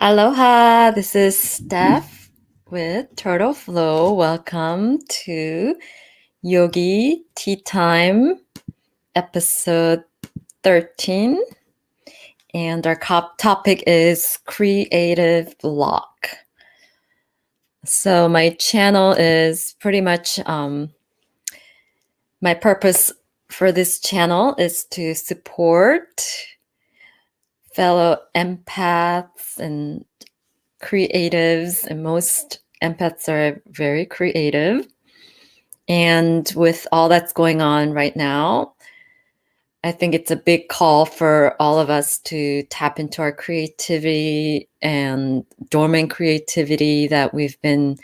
Aloha, this is Steph with Turtle Flow. Welcome to Yogi Tea Time, episode 13. And our topic is creative block. So, my channel is pretty much my purpose for this channel is to support fellow empaths and creatives, and most empaths are very creative. And with all that's going on right now, I think it's a big call for all of us to tap into our creativity and dormant creativity that we've been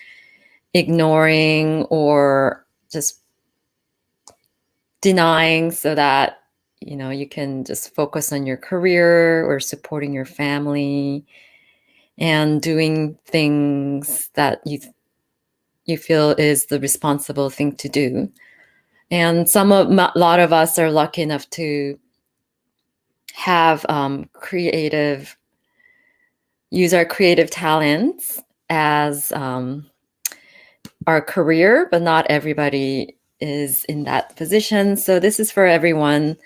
ignoring or just denying so that you can just focus on your career or supporting your family and doing things that you feel is the responsible thing to do. And a lot of us are lucky enough to have use our creative talents as our career, but not everybody is in that position. So this is for everyone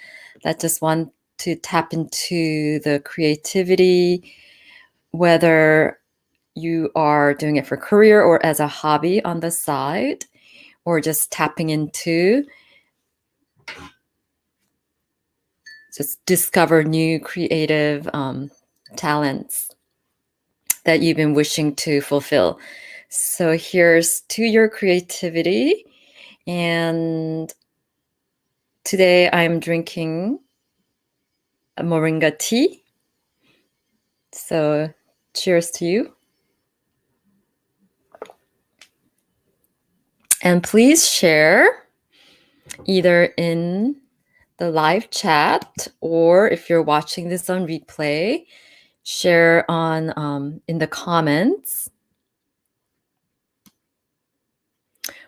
that just want to tap into the creativity, whether you are doing it for career or as a hobby on the side, or just tapping into just discover new creative talents that you've been wishing to fulfill. So here's to your creativity. And today I'm drinking a moringa tea. So cheers to you. And please share either in the live chat, or if you're watching this on replay, share on in the comments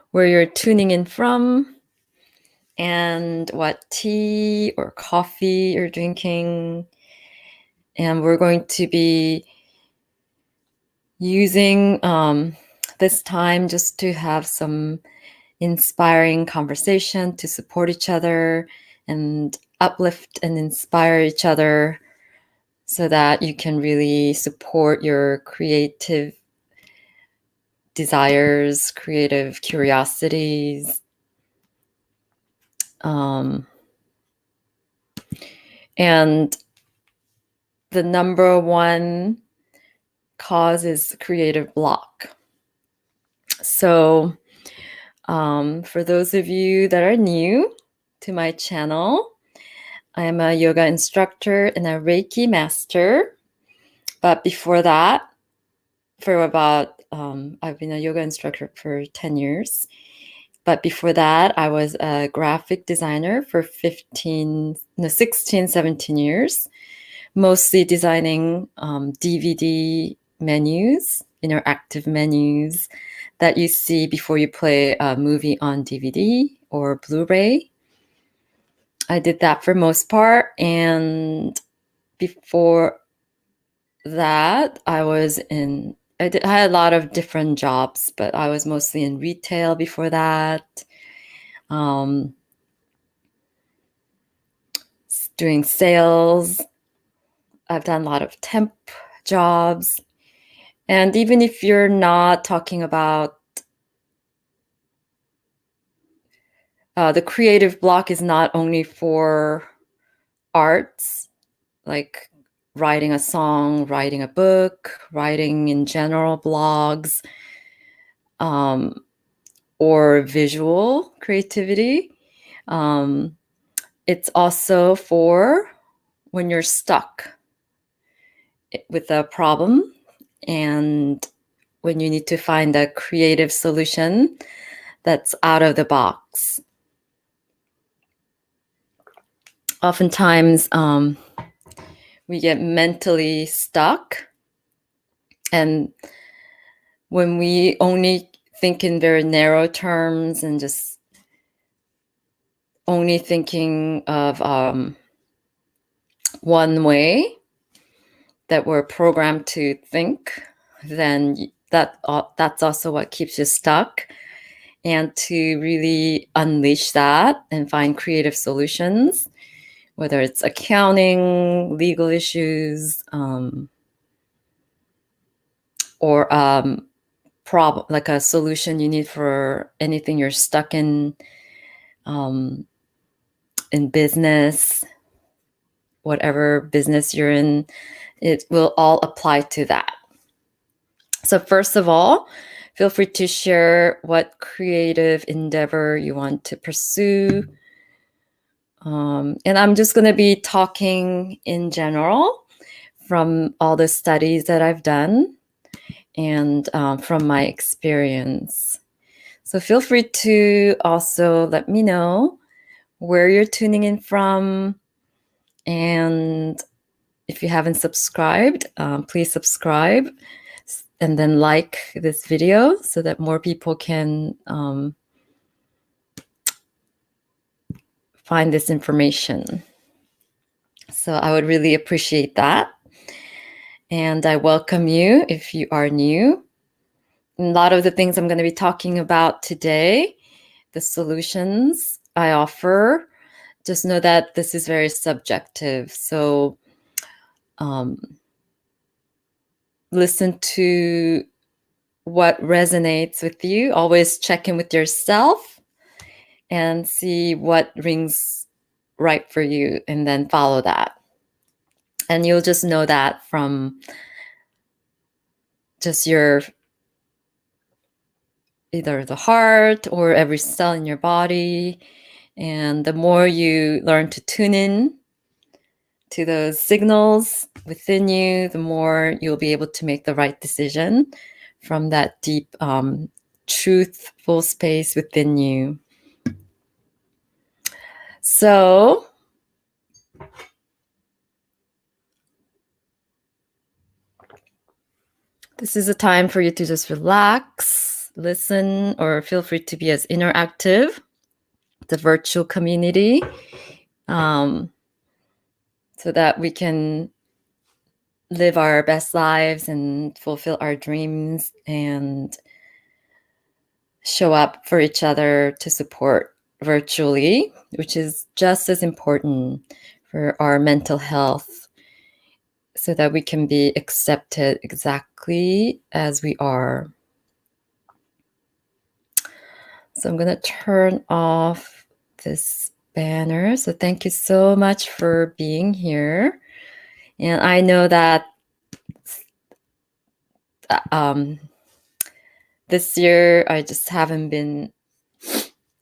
where you're tuning in from and what tea or coffee you're drinking. And we're going to be using this time just to have some inspiring conversation to support each other and uplift and inspire each other so that you can really support your creative desires, creative curiosities. And the number one cause is creative block. So for those of you that are new to my channel, I am a yoga instructor and a Reiki master. But before that, I've been a yoga instructor for 10 years. But before that, I was a graphic designer for 16, 17 years, mostly designing DVD menus, interactive menus that you see before you play a movie on DVD or Blu-ray. I did that for most part. And before that, I had a lot of different jobs, but I was mostly in retail before that, doing sales. I've done a lot of temp jobs. And even if you're not talking about the creative block is not only for arts, like writing a song, writing a book, writing in general blogs, or visual creativity. It's also for when you're stuck with a problem and when you need to find a creative solution that's out of the box. Oftentimes, we get mentally stuck, and when we only think in very narrow terms and just only thinking of one way, that we're programmed to think, then that's also what keeps you stuck. And to really unleash that and find creative solutions, whether it's accounting, legal issues, or problem, like a solution you need for anything you're stuck in business, whatever business you're in, it will all apply to that. So first of all, feel free to share what creative endeavor you want to pursue. And I'm just going to be talking in general from all the studies that I've done and from my experience. So feel free to also let me know where you're tuning in from. And if you haven't subscribed, please subscribe and then like this video so that more people can find this information. So I would really appreciate that. And I welcome you if you are new. A lot of the things I'm going to be talking about today, the solutions I offer, just know that this is very subjective. So listen to what resonates with you. Always check in with yourself and see what rings right for you, and then follow that. And you'll just know that from just your either the heart or every cell in your body. And the more you learn to tune in to those signals within you, the more you'll be able to make the right decision from that deep, truthful space within you. So this is a time for you to just relax, listen, or feel free to be as interactive. The virtual community, so that we can live our best lives and fulfill our dreams and show up for each other to support virtually, which is just as important for our mental health, so that we can be accepted exactly as we are. So I'm going to turn off this banner. So thank you so much for being here. And I know that this year I just haven't been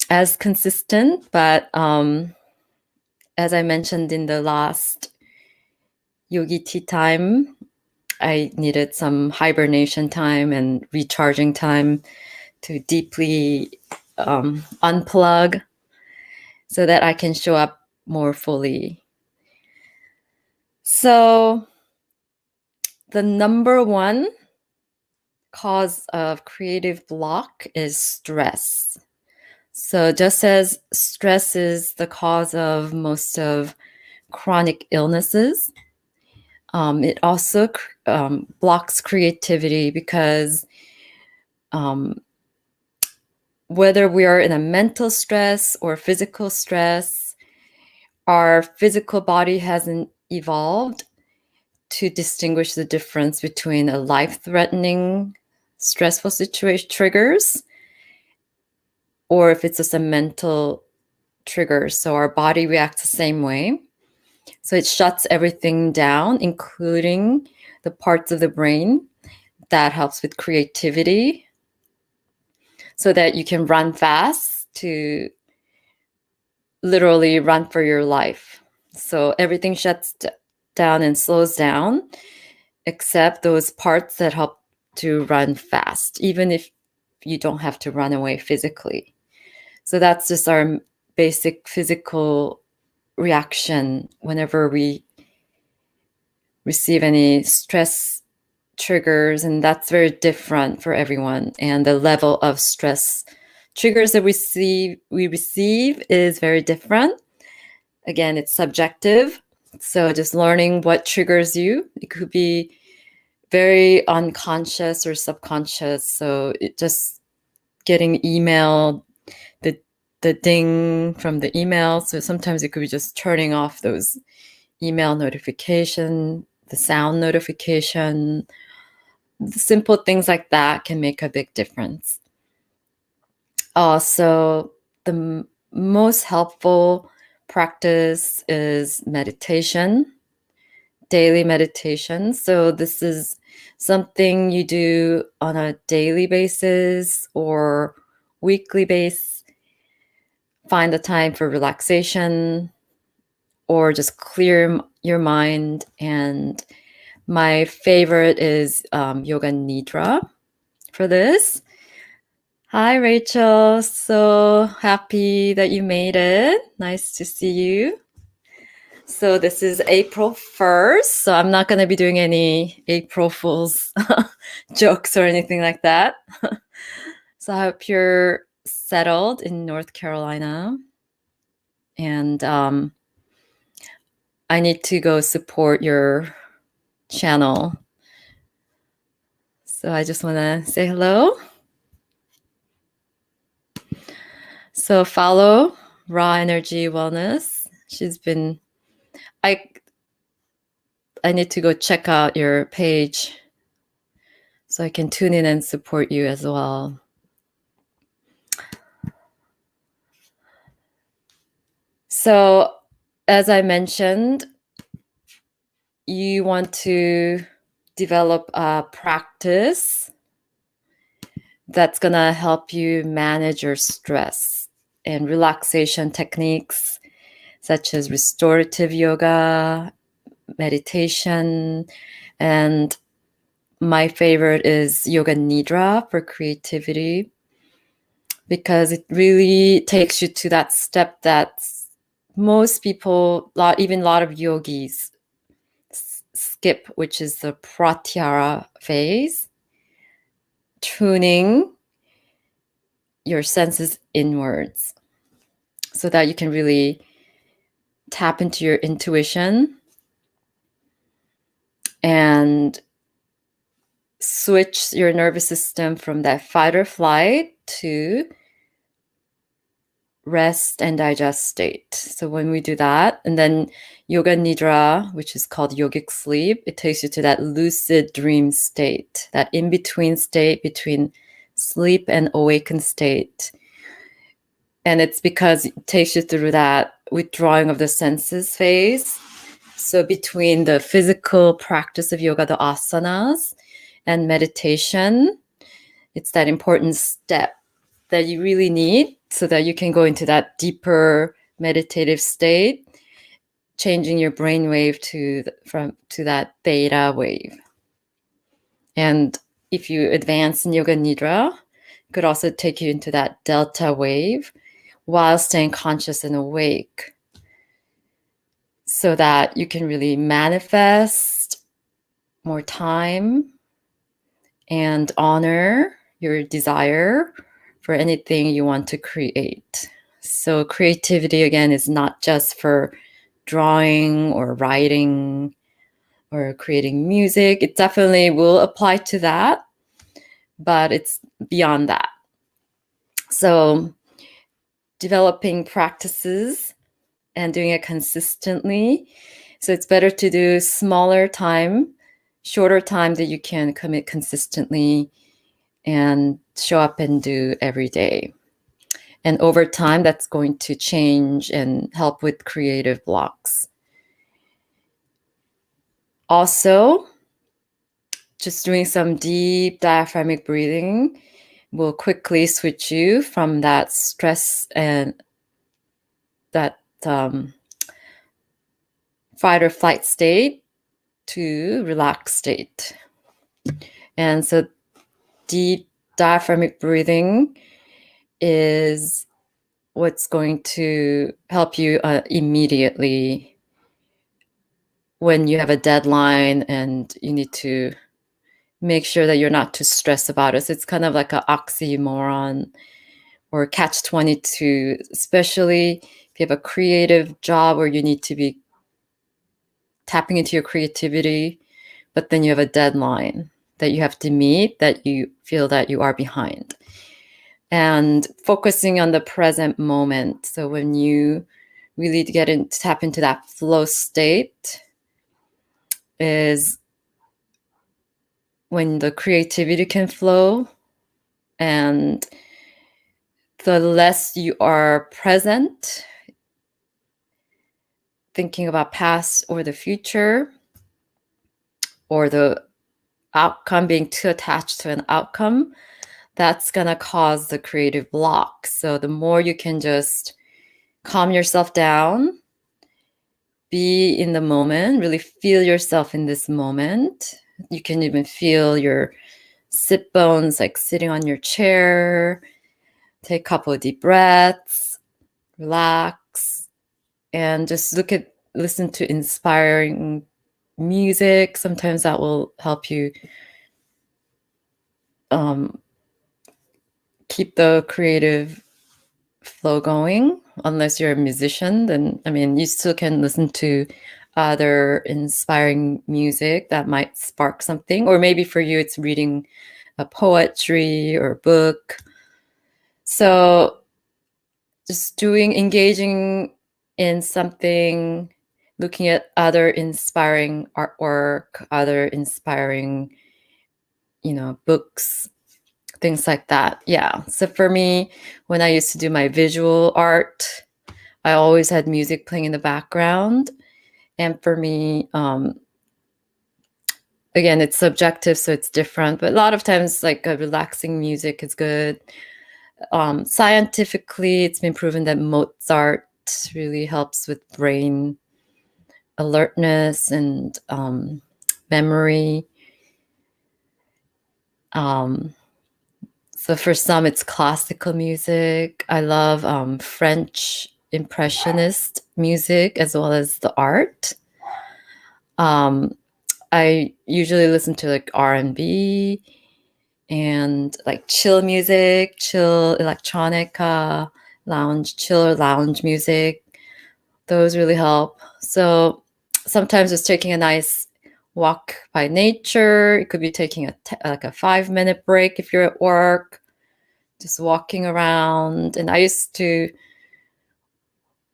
as consistent, but as I mentioned in the last Yogi Tea Time, I needed some hibernation time and recharging time to deeply unplug so that I can show up more fully. So the number one cause of creative block is stress. So just as stress is the cause of most of chronic illnesses, it also blocks creativity, because whether we are in a mental stress or physical stress, our physical body hasn't evolved to distinguish the difference between a life-threatening, stressful situation triggers, or if it's just a mental trigger. So our body reacts the same way. So it shuts everything down, including the parts of the brain that helps with creativity, so that you can run fast, to literally run for your life. So everything shuts down and slows down, except those parts that help to run fast, even if you don't have to run away physically. So that's just our basic physical reaction whenever we receive any stress triggers, and that's very different for everyone. And the level of stress triggers that we receive is very different. Again, it's subjective. So just learning what triggers you. It could be very unconscious or subconscious. So it just getting email, the ding from the email. So sometimes it could be just turning off those email notification, the sound notification. Simple things like that can make a big difference. So the most helpful practice is meditation, daily meditation. So this is something you do on a daily basis or weekly basis. Find the time for relaxation or just clear your mind. And my favorite is Yoga Nidra for this. Hi, Rachel. So happy that you made it. Nice to see you. So this is April 1st. So I'm not going to be doing any April Fool's jokes or anything like that. So I hope you're settled in North Carolina. And I need to go support your channel. So I just want to say hello. So follow Raw Energy Wellness. I need to go check out your page so I can tune in and support you as well. So as I mentioned, you want to develop a practice that's going to help you manage your stress, and relaxation techniques such as restorative yoga, meditation, and my favorite is Yoga Nidra for creativity, because it really takes you to that step that most people, even a lot of yogis, skip, which is the pratyahara phase, tuning your senses inwards so that you can really tap into your intuition and switch your nervous system from that fight or flight to rest and digest state. So when we do that, and then Yoga Nidra, which is called yogic sleep, it takes you to that lucid dream state, that in-between state between sleep and awakened state. And it's because it takes you through that withdrawing of the senses phase. So between the physical practice of yoga, the asanas, and meditation, it's that important step that you really need so that you can go into that deeper meditative state, changing your brainwave to that theta wave. And if you advance in Yoga Nidra, it could also take you into that delta wave while staying conscious and awake, so that you can really manifest more time and honor your desire for anything you want to create. So creativity, again, is not just for drawing or writing or creating music. It definitely will apply to that, but it's beyond that. So developing practices and doing it consistently. So it's better to do smaller time, shorter time that you can commit consistently and show up and do every day. And over time, that's going to change and help with creative blocks. Also, just doing some deep diaphragmatic breathing will quickly switch you from that stress and that fight or flight state to relaxed state. And so deep diaphragmatic breathing is what's going to help you immediately when you have a deadline and you need to make sure that you're not too stressed about it. So it's kind of like an oxymoron or catch-22, especially if you have a creative job where you need to be tapping into your creativity, but then you have a deadline that you have to meet, that you feel that you are behind. And focusing on the present moment. So when you really tap into that flow state is when the creativity can flow, and the less you are present, thinking about past or the future, or the outcome, being too attached to an outcome, that's going to cause the creative block. So the more you can just calm yourself down, be in the moment, really feel yourself in this moment. You can even feel your sit bones like sitting on your chair. Take a couple of deep breaths, relax, and just listen to inspiring music. Sometimes that will help you keep the creative flow going. Unless you're a musician, then you still can listen to other inspiring music that might spark something. Or maybe for you, it's reading a poetry or a book. So just engaging in something, looking at other inspiring artwork, other inspiring, books, things like that. Yeah. So for me, when I used to do my visual art, I always had music playing in the background. And for me, again, it's subjective, so it's different. But a lot of times, like relaxing music is good. Scientifically, it's been proven that Mozart really helps with brain alertness and memory. So for some, it's classical music. I love French impressionist music as well as the art. I usually listen to like R&B and like chill music, chill electronica, chill lounge music. Those really help. So sometimes it's taking a nice walk by nature. It could be taking like a 5-minute break if you're at work, just walking around. And I used to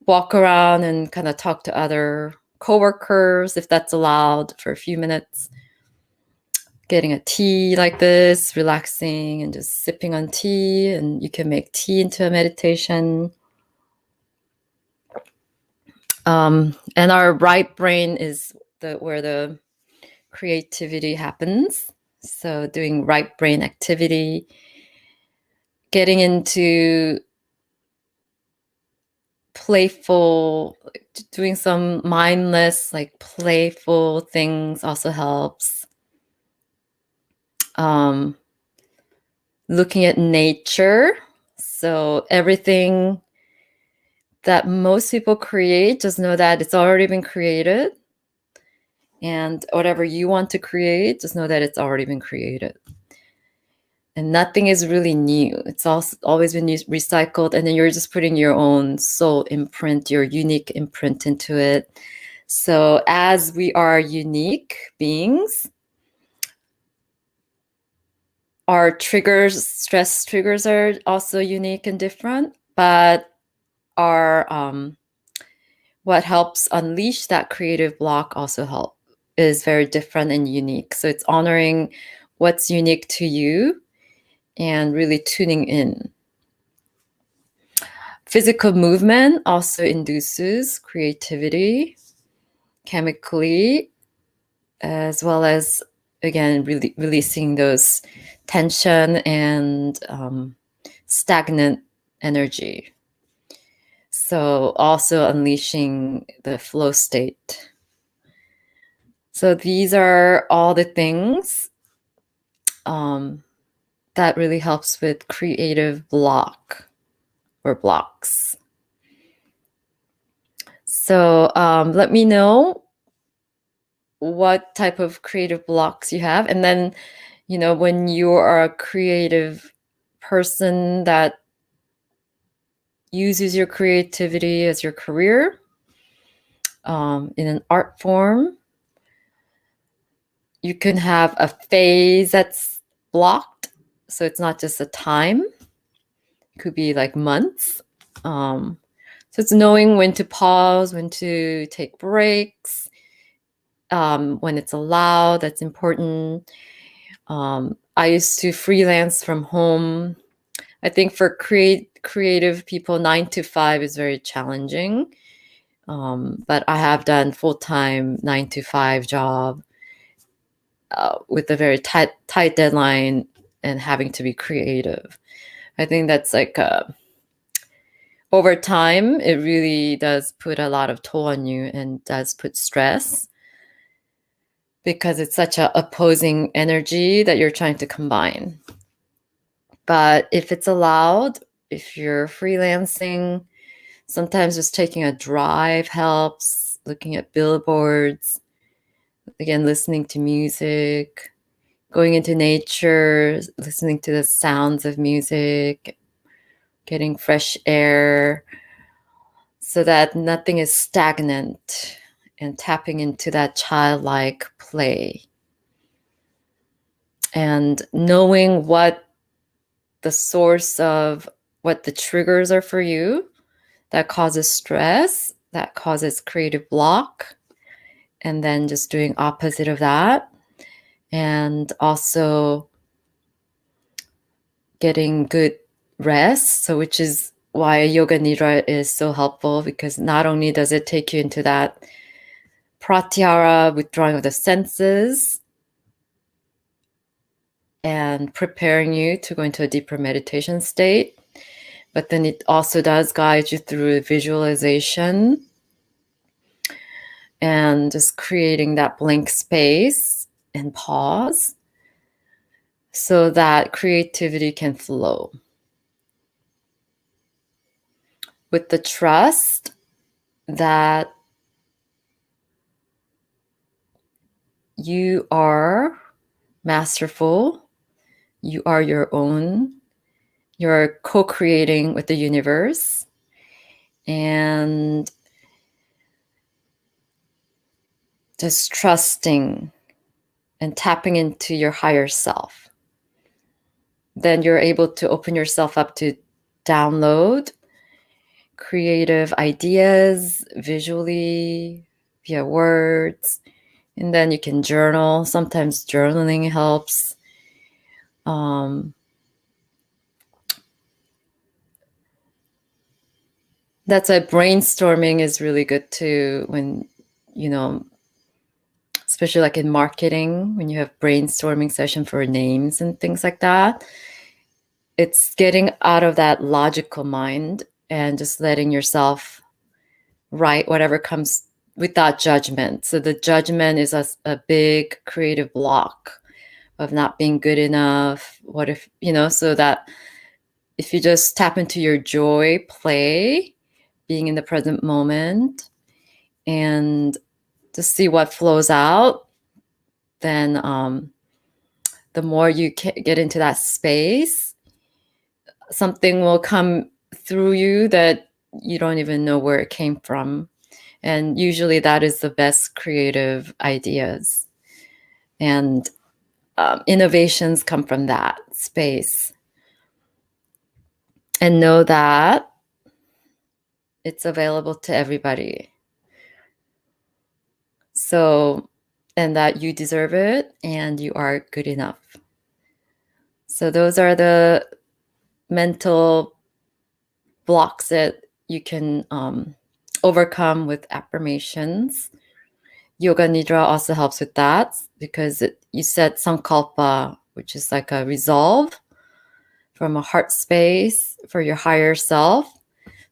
walk around and kind of talk to other coworkers, if that's allowed, for a few minutes. Getting a tea like this, relaxing and just sipping on tea, and you can make tea into a meditation. And our right brain is where the creativity happens. So doing right brain activity, getting into playful, doing some mindless, like playful things also helps. Looking at nature. So everything that most people create, just know that it's already been created. And whatever you want to create, just know that it's already been created. And nothing is really new. It's always been recycled. And then you're just putting your own soul imprint, your unique imprint into it. So as we are unique beings, our triggers, stress triggers are also unique and different, but what helps unleash that creative block also is very different and unique. So it's honoring what's unique to you and really tuning in. Physical movement also induces creativity chemically, as well as, again, really releasing those tension and stagnant energy. So also unleashing the flow state. So these are all the things that really helps with creative block or blocks. So let me know what type of creative blocks you have. And then, when you are a creative person that uses your creativity as your career in an art form, you can have a phase that's blocked. So it's not just a time, it could be like months. So it's knowing when to pause, when to take breaks, when it's allowed, that's important. I used to freelance from home. I think for creative people, 9 to 5 is very challenging. But I have done full-time 9 to 5 job with a very tight deadline and having to be creative. I think that's like over time, it really does put a lot of toll on you and does put stress because it's such a opposing energy that you're trying to combine. But if it's allowed, if you're freelancing, sometimes just taking a drive helps, looking at billboards, again, listening to music, going into nature, listening to the sounds of music, getting fresh air, so that nothing is stagnant, and tapping into that childlike play. And knowing what the source of what the triggers are for you that causes stress, that causes creative block, and then just doing opposite of that. And also getting good rest. So which is why yoga nidra is so helpful, because not only does it take you into that pratyahara, withdrawing of the senses, and preparing you to go into a deeper meditation state, but then it also does guide you through visualization and just creating that blank space and pause so that creativity can flow. With the trust that you are masterful, you are your own, you're co-creating with the universe, and just trusting and tapping into your higher self. Then you're able to open yourself up to download creative ideas visually, via words, and then you can journal. Sometimes journaling helps. That's why brainstorming is really good too, when, especially like in marketing, when you have brainstorming session for names and things like that. It's getting out of that logical mind and just letting yourself write whatever comes without judgment. So the judgment is a big creative block of not being good enough. What if, so that if you just tap into your joy, play, being in the present moment, and just see what flows out, then the more you get into that space, something will come through you that you don't even know where it came from. And usually that is the best creative ideas. And innovations come from that space. And know that it's available to everybody. So, and that you deserve it and you are good enough. So those are the mental blocks that you can overcome with affirmations. Yoga Nidra also helps with that, because you set sankalpa, which is like a resolve from a heart space for your higher self,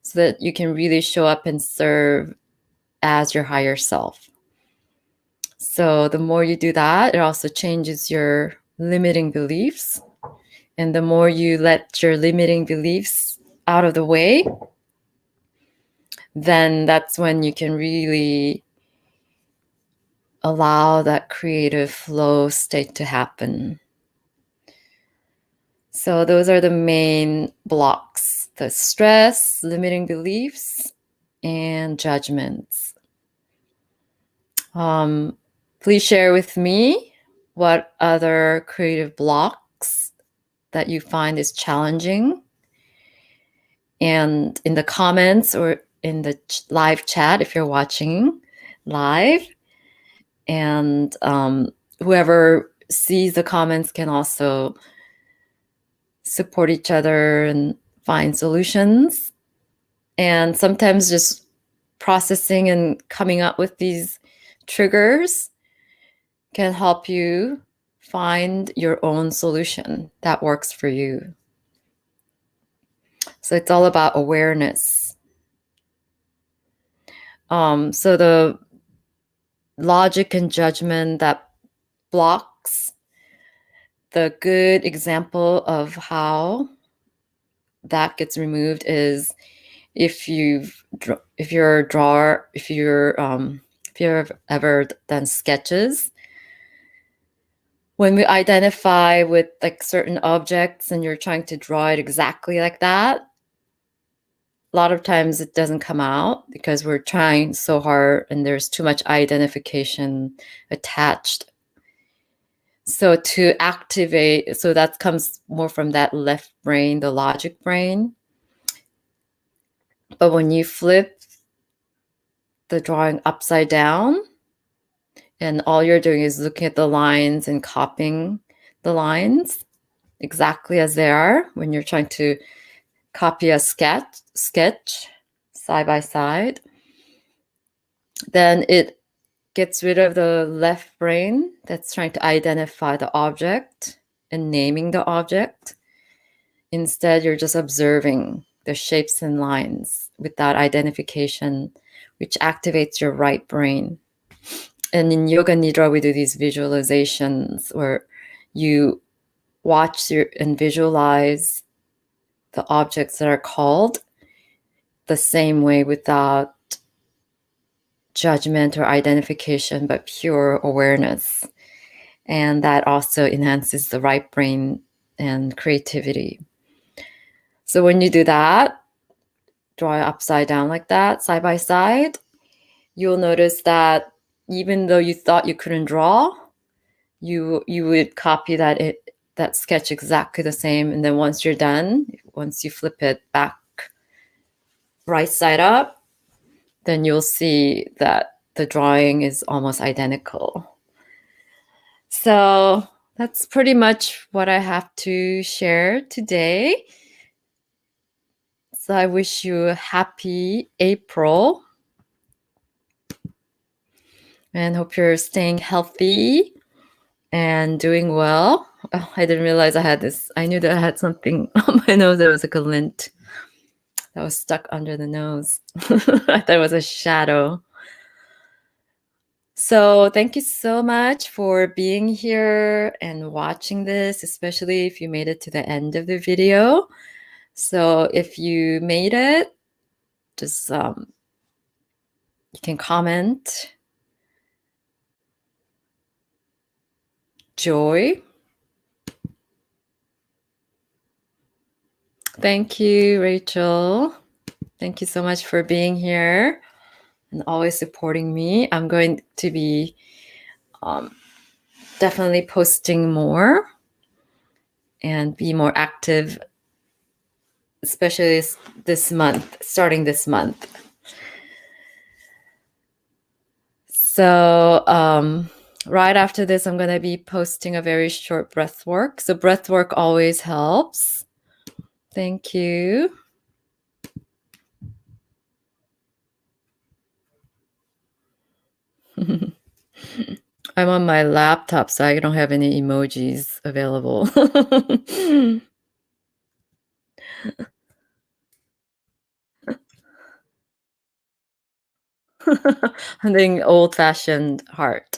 so that you can really show up and serve as your higher self. So the more you do that, it also changes your limiting beliefs. And the more you let your limiting beliefs out of the way, then that's when you can really allow that creative flow state to happen. So those are the main blocks: the stress, limiting beliefs, and judgments. Please share with me what other creative blocks that you find is challenging. And in the comments or in the live chat, if you're watching live, and whoever sees the comments can also support each other and find solutions. And sometimes just processing and coming up with these triggers can help you find your own solution that works for you. So it's all about awareness. So the logic and judgment that blocks, the good example of how that gets removed is if you've ever done sketches. When we identify with like certain objects and you're trying to draw it exactly like that, a lot of times it doesn't come out because we're trying so hard and there's too much identification attached. So to activate, so that comes more from that left brain, the logic brain. But when you flip the drawing upside down and all you're doing is looking at the lines and copying the lines exactly as they are, when you're trying to copy a sketch side by side, then it gets rid of the left brain that's trying to identify the object and naming the object. Instead, you're just observing the shapes and lines without identification, which activates your right brain. And in Yoga Nidra, we do these visualizations where you watch and visualize the objects that are called the same way without judgment or identification, but pure awareness. And that also enhances the right brain and creativity. So when you do that, draw it upside down like that, side by side, you'll notice that even though you thought you couldn't draw, you would copy that sketch exactly the same. And then once you're done, once you flip it back right side up, then you'll see that the drawing is almost identical. So that's pretty much what I have to share today. So I wish you a happy April and hope you're staying healthy and doing well. Oh, I didn't realize I had this. I knew that I had something on my nose that was like a lint that was stuck under the nose. I thought it was a shadow. So thank you so much for being here and watching this, especially if you made it to the end of the video. So if you made it, just you can comment joy. Thank you, Rachel. Thank you so much for being here and always supporting me. I'm going to be definitely posting more and be more active, especially this month, starting this month. So right after this, I'm going to be posting a very short breath work. So breath work always helps. Thank you. I'm on my laptop, so I don't have any emojis available. I'm doing old-fashioned heart.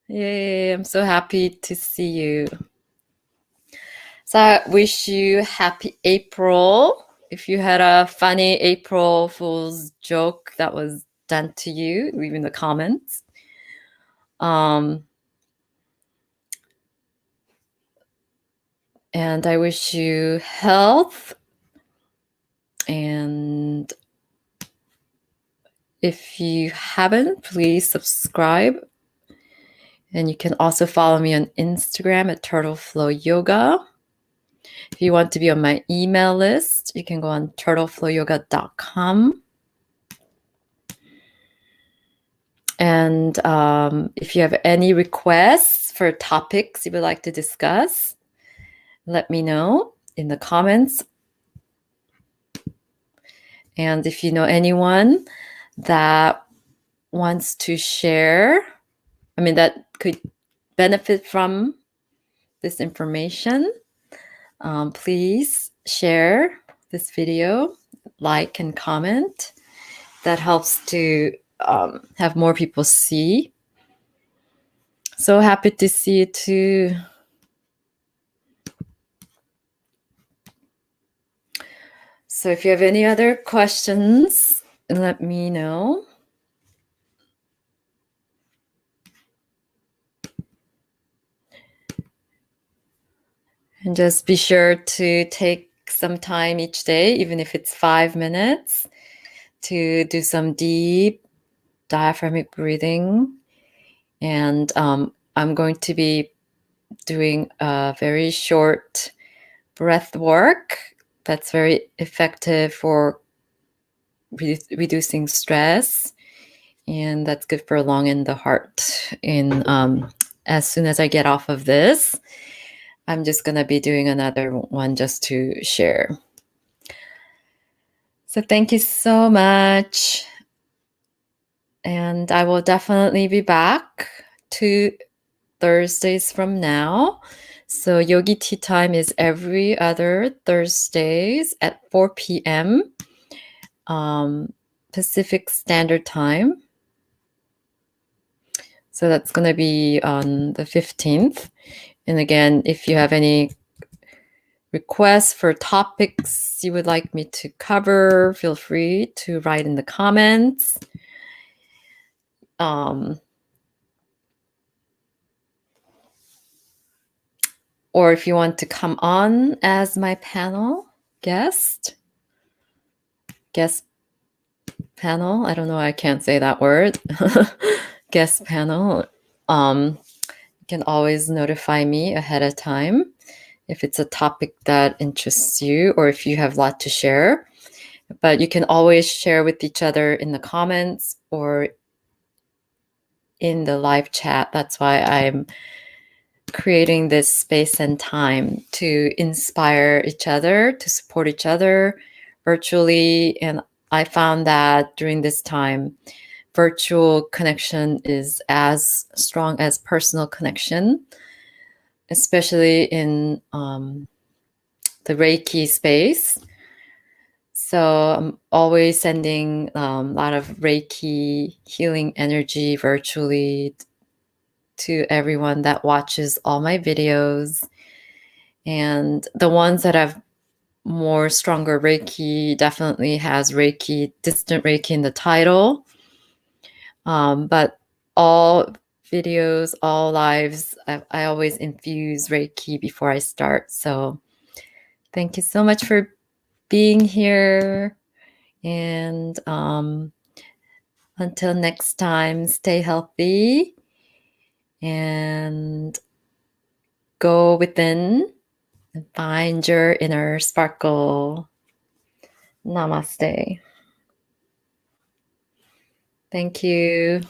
Yay, I'm so happy to see you. So I wish you happy April. If you had a funny April Fool's joke that was done to you, leave in the comments. And I wish you health and If you haven't, please subscribe. And you can also follow me on Instagram at Turtleflow Yoga. If you want to be on my email list, you can go on turtleflowyoga.com. And if you have any requests for topics you would like to discuss, let me know in the comments. And if you know anyone that wants to share, that could benefit from this information, please share this video, like and comment. That helps to have more people see. So happy to see you too. So if you have any other questions, let me know. And just be sure to take some time each day, even if it's 5 minutes, to do some deep diaphragmatic breathing. And I'm going to be doing a very short breath work that's very effective for reducing stress, and that's good for lung and the heart. And as soon as I get off of this, I'm just going to be doing another one just to share. So thank you so much. And I will definitely be back 2 Thursdays from now. So Yogi Tea Time is every other Thursdays at 4 p.m. Pacific Standard Time. So that's going to be on the 15th. And again, if you have any requests for topics you would like me to cover, feel free to write in the comments. Or if you want to come on as my panel guest panel, I don't know, I can't say that word, guest panel, you can always notify me ahead of time if it's a topic that interests you or if you have a lot to share. But you can always share with each other in the comments or in the live chat. That's why I'm creating this space and time to inspire each other, to support each other virtually. And I found that during this time, virtual connection is as strong as personal connection, especially in the Reiki space. So I'm always sending a lot of Reiki healing energy virtually to everyone that watches all my videos. And the ones that have more stronger Reiki definitely has Reiki, distant Reiki in the title. But all videos, all lives, I always infuse Reiki before I start. So thank you so much for being here. And until next time, stay healthy and go within and find your inner sparkle. Namaste. Thank you.